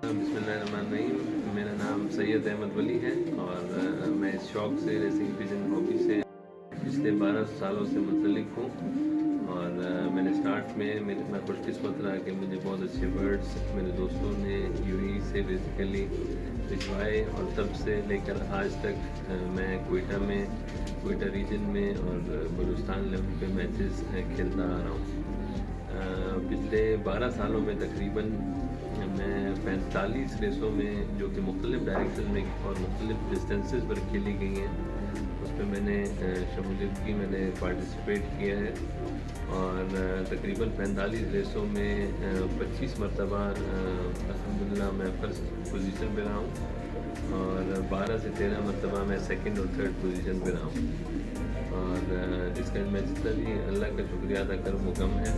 बिस्मिल्लाहिर्रहमानिर्रहीम। मेरा नाम सैयद अहमद वली है और मैं इस शौक़ से रेसिंग पिजन हॉबी से पिछले 12 सालों से मुतल्लिक हूँ। और मैंने स्टार्ट में मैं खुशकिस्मत रहा कि मुझे बहुत अच्छे बर्ड्स मेरे दोस्तों ने यूएई से बेसिकली भिजवाए और तब से लेकर आज तक मैं कोयटा रीजन में और बलूचिस्तान लेवल पे मैचेस खेलता आ रहा हूँ। पिछले 12 सालों में तकरीबन मैं 45 रेसों में जो कि मुख्तलिफ डायरेक्शन में और मुख्तलिफ डिस्टेंसेस पर खेली गई हैं उस पर मैंने शमूलियत की, मैंने पार्टिसिपेट किया है। और तकरीबन 45 रेसों में 25 मरतबा अल्हम्दुलिल्लाह मैं फर्स्ट पोजीशन पे रहा हूँ और 12 से 13 मरतबा मैं सेकंड और थर्ड पोजीशन पे रहा हूँ। और जिसका मैं जितना भी अल्लाह का शुक्रिया अदा करूँ वो कम है।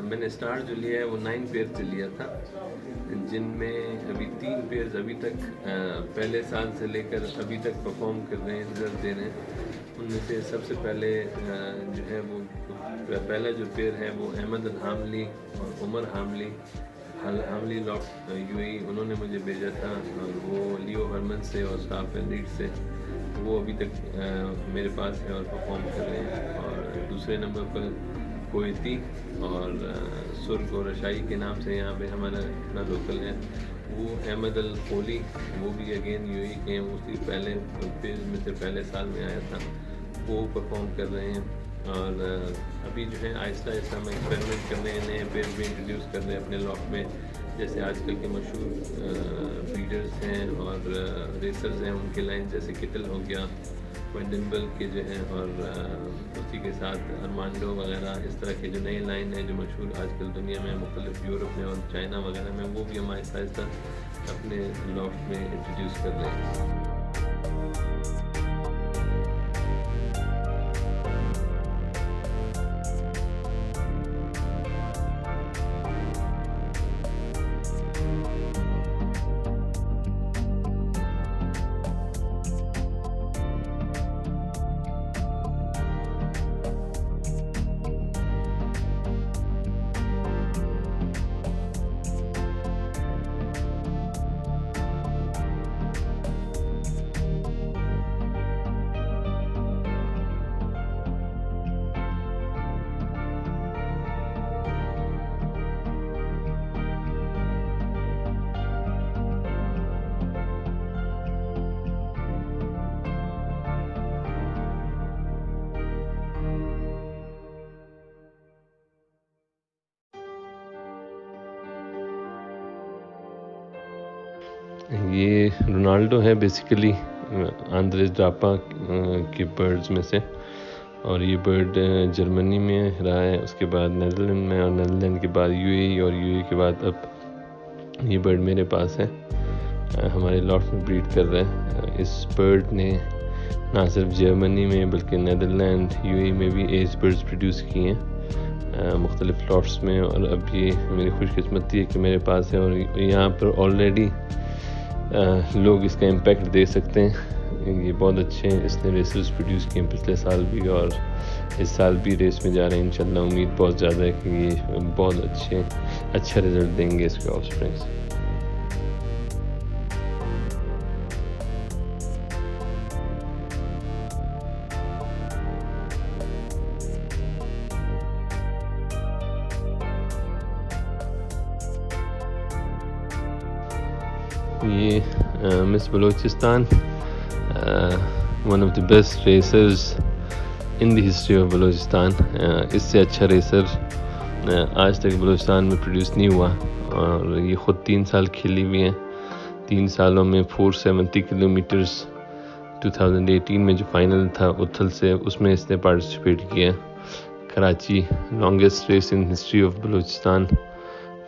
मैंने स्टार्ट जो लिया है वो 9 पेयर से लिया था, जिनमें अभी 3 पेयर्स अभी तक पहले साल से लेकर अभी तक परफॉर्म कर रहे हैं, रिजल्ट दे रहे हैं। उनमें से सबसे पहले जो है वो पहला जो पेयर है वो अहमद अल हामली और उमर हामली लॉफ्ट यूएई उन्होंने मुझे भेजा था और वो लियो हरमन से और स्टाफ लीड से वो अभी तक मेरे पास है और परफॉर्म कर रहे हैं। और दूसरे नंबर पर कोयती और सुर्ग और रशाई के नाम से यहाँ पे हमारा अपना लोकल है वो अहमद अल खोली, वो भी अगेन यूएई के हैं, उसी पहले पेज में से पहले साल में आया था, वो परफॉर्म कर रहे हैं। और अभी जो है आहिस्ता आहिस्ता हम एक्सपेरिमेंट कर रहे हैं, नए पेज भी इंट्रोड्यूस कर रहे हैं अपने लॉक में, जैसे आजकल के मशहूर ब्रीडर्स हैं और रेसर्स हैं उनके लाइन, जैसे किटल हो गया, वेंडनबल के जो हैं, और उसी के साथ अरमांडो वगैरह, इस तरह के जो नए लाइन है जो मशहूर आजकल दुनिया में मुख्तलिफ यूरोप में और चाइना वगैरह में, वो भी हम आहिस्ता आहिस्ता अपने लॉफ्ट में इंट्रोड्यूस कर रहे हैं। ये रोनाल्डो है बेसिकली आंद्रेस ड्रापा के बर्ड्स में से, और ये बर्ड जर्मनी में रहा है, उसके बाद नेदरलैंड में, और नेदरलैंड के बाद यूएई, और यूएई के बाद अब ये बर्ड मेरे पास है, हमारे लॉफ्ट में ब्रीड कर रहे हैं। इस बर्ड ने ना सिर्फ जर्मनी में बल्कि नेदरलैंड, यूएई में भी एज बर्ड्स प्रोड्यूस किए हैं मुख्तलिफ लॉफ्ट्स में, और अब ये मेरी खुशकिस्मती है कि मेरे पास है और यहाँ पर ऑलरेडी लोग इसका इम्पैक्ट दे सकते हैं। ये बहुत अच्छे हैं, इसने रेसेस प्रोड्यूस किए पिछले साल भी और इस साल भी रेस में जा रहे हैं। इंशाल्लाह उम्मीद बहुत ज़्यादा है कि ये बहुत अच्छा रिज़ल्ट देंगे इसके ऑफस्प्रिंग्स। ये miss Balochistan, one of the best racers in the history of Balochistan. इससे अच्छा रेसर आज तक बलूचिस्तान में प्रोड्यूस नहीं हुआ, और ये ख़ुद 3 साल खेली हुई हैं। 3 सालों में 470 किलोमीटर्स 2018 में जो फाइनल था उथल से, उसमें इसने पार्टिसिपेट किया। Karachi longest race in history of Balochistan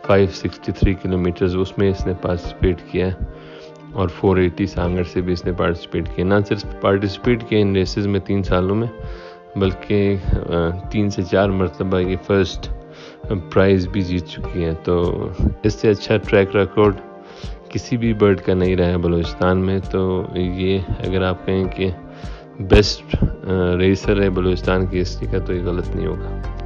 563 kilometres उसमें इसने पार्टिसिपेट किया है और 480 सांगड़ से भी इसने पार्टिसिपेट किया। ना सिर्फ पार्टिसिपेट किया इन रेसेस में 3 सालों में, बल्कि 3 से 4 मरतबा ये फर्स्ट प्राइज़ भी जीत चुकी हैं। तो इससे अच्छा ट्रैक रिकॉर्ड किसी भी बर्ड का नहीं रहा है बलूचिस्तान में। तो ये अगर आप कहें कि बेस्ट रेसर है बलूचिस्तान की हिस्ट्री का, तो ये गलत नहीं होगा।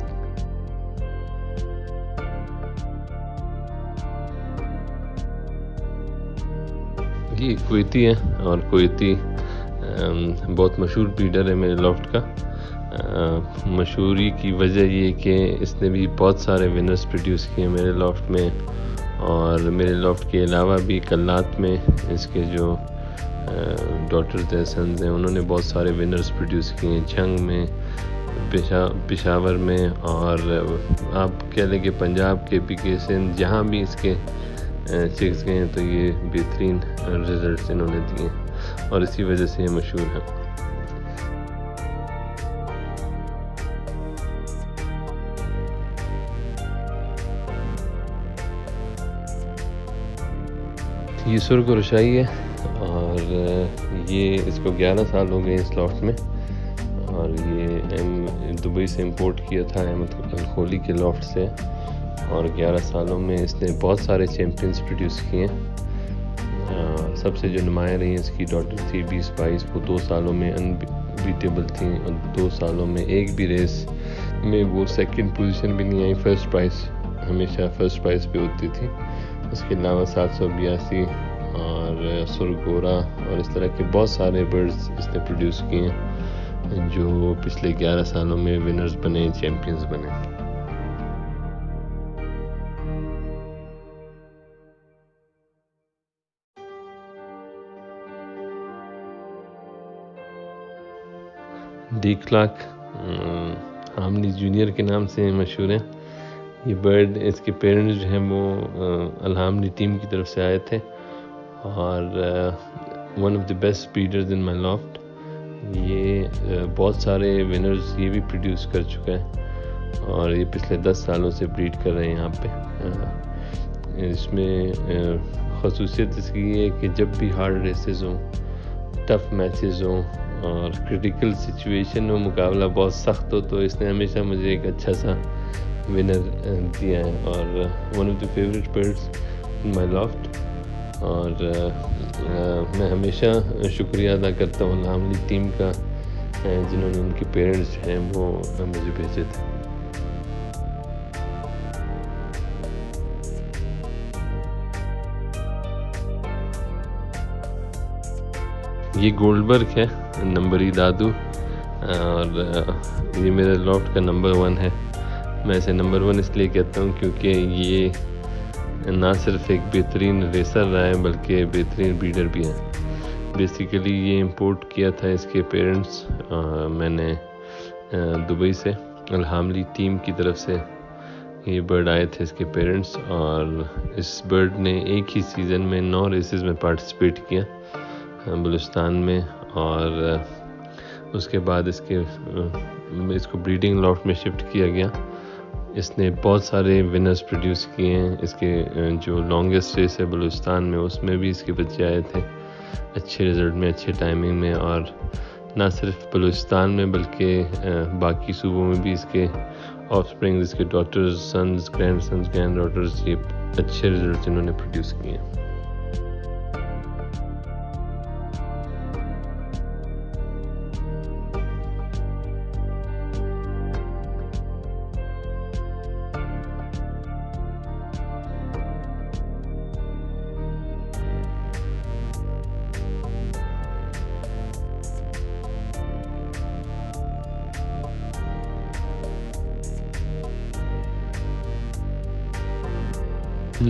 ये कुवैती है और कुवैती बहुत मशहूर ब्रीडर है मेरे लॉफ्ट का। मशहूरी की वजह ये कि इसने भी बहुत सारे विनर्स प्रोड्यूस किए मेरे लॉफ्ट में, और मेरे लॉफ्ट के अलावा भी कल्लात में इसके जो डॉटर्स हैं, सन्स हैं, उन्होंने बहुत सारे विनर्स प्रोड्यूस किए हैं। छंग में, पेशावर में, और आप कह लें कि पंजाब के पीके सिंध जहाँ भी इसके चिक्स गए हैं तो ये बेहतरीन रिजल्ट्स इन्होंने दिए और इसी वजह से ये मशहूर हैं। ये सुर्ख रशाई है और ये इसको 11 साल हो गए इस लॉफ्ट में, और ये दुबई से इंपोर्ट किया था अहमद अल खोली के लॉफ्ट से, और 11 सालों में इसने बहुत सारे चैम्पियंस प्रोड्यूस किए। सबसे जो नुमाया रही इसकी डॉटर थी 2022, वो 2 सालों में अनबीटेबल थी, और 2 सालों में एक भी रेस में वो सेकंड पोजीशन भी नहीं आई। फर्स्ट प्राइज़ हमेशा फर्स्ट प्राइज़ पे होती थी। उसके अलावा 782 और सुरगोरा और इस तरह के बहुत सारे बर्ड्स इसने प्रोड्यूस किए जो पिछले 11 सालों में विनर्स बने, चैम्पियंस बने। डीक्लाक हामनी जूनियर के नाम से मशहूर है। ये बर्ड, इसके पेरेंट्स जो हैं वो अल-हामनी टीम की तरफ से आए थे, और one of the best breeders in my loft. ये बहुत सारे विनर्स ये भी प्रोड्यूस कर चुका है, और ये पिछले 10 सालों से ब्रीड कर रहे हैं यहाँ पे। इसमें ख़ुसूसियत इसकी ये है कि जब भी हार्ड रेसेस हों, टफ मैचेस हों और क्रिटिकल सिचुएशन में मुकाबला बहुत सख्त हो, तो इसने हमेशा मुझे एक अच्छा सा विनर दिया है, और one of the favourite birds in my loft. और मैं हमेशा शुक्रिया अदा करता हूँ अल-हामनी टीम का, जिन्होंने उनके पेरेंट्स हैं वो मुझे भेजे थे। ये गोल्डबर्ग है, नंबरी दादू, और ये मेरे लॉफ्ट का नंबर 1 है। मैं इसे नंबर 1 इसलिए कहता हूँ क्योंकि ये ना सिर्फ एक बेहतरीन रेसर रहा है बल्कि बेहतरीन ब्रीडर भी है। बेसिकली ये इंपोर्ट किया था इसके पेरेंट्स, मैंने दुबई से अल-हामनी टीम की तरफ से ये बर्ड आए थे इसके पेरेंट्स, और इस बर्ड ने एक ही सीज़न में 9 रेसेस में पार्टिसिपेट किया बलूचिस्तान में, और उसके बाद इसको ब्रीडिंग लॉफ्ट में शिफ्ट किया गया। इसने बहुत सारे विनर्स प्रोड्यूस किए हैं। इसके जो लॉन्गेस्ट रेस है बलूचिस्तान में, उसमें भी इसके बच्चे आए थे अच्छे रिज़ल्ट में, अच्छे टाइमिंग में, और ना सिर्फ बलूचिस्तान में बल्कि बाकी सूबों में भी इसके ऑफस्प्रिंग, इसके daughters, sons, grandsons, granddaughters, ये अच्छे रिजल्ट इन्होंने प्रोड्यूस किए हैं।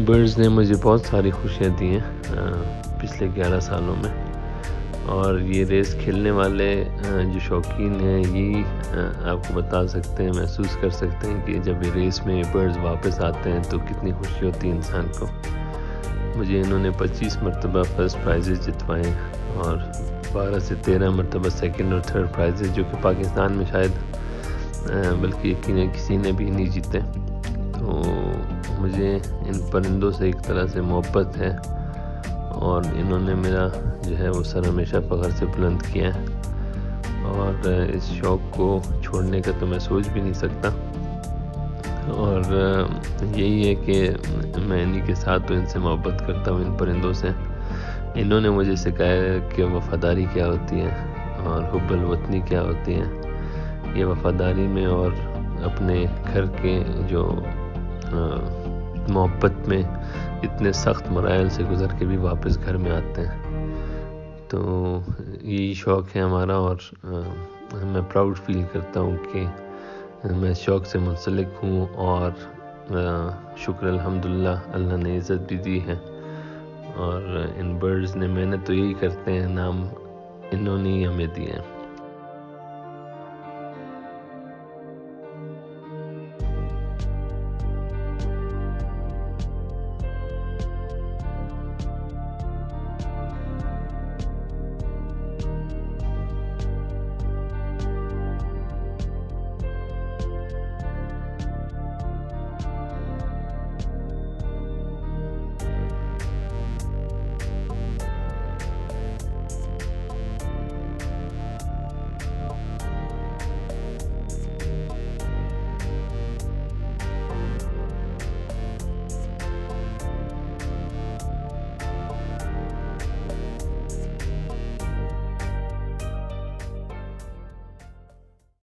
बर्ड्स ने मुझे बहुत सारी खुशियाँ दी हैं पिछले 11 सालों में, और ये रेस खेलने वाले जो शौकीन हैं ये आपको बता सकते हैं, महसूस कर सकते हैं कि जब ये रेस में बर्ड्स वापस आते हैं तो कितनी खुशी होती है इंसान को। मुझे इन्होंने 25 मरतबा फर्स्ट प्राइजेज़ जितवाए और 12 से 13 मरतबा सेकंड और थर्ड प्राइजेज़, जो कि पाकिस्तान में शायद बल्कि यकीनन किसी ने भी नहीं जीते। तो मुझे इन परिंदों से एक तरह से मोहब्बत है और इन्होंने मेरा जो है वो सर हमेशा फ़ख्र से बुलंद किया है और इस शौक़ को छोड़ने का तो मैं सोच भी नहीं सकता। और यही है कि मैं इन्हीं के साथ तो इनसे मोहब्बत करता हूँ, इन परिंदों से। इन्होंने मुझे सिखाया है कि वफ़ादारी क्या होती है और हुब्बुल वतनी क्या होती है। ये वफ़ादारी में और अपने घर के जो मोहब्बत में इतने सख्त मराइल से गुज़र के भी वापस घर में आते हैं। तो यही शौक़ है हमारा और मैं प्राउड फ़ील करता हूँ कि मैं इस शौक़ से मुंसलिक हूँ और शुक्र अल्हम्दुलिल्लाह अल्लाह ने इज़्ज़त भी दी है। और इन बर्ड्स ने मेहनत तो यही करते हैं, नाम इन्होंने ही हमें दिए हैं।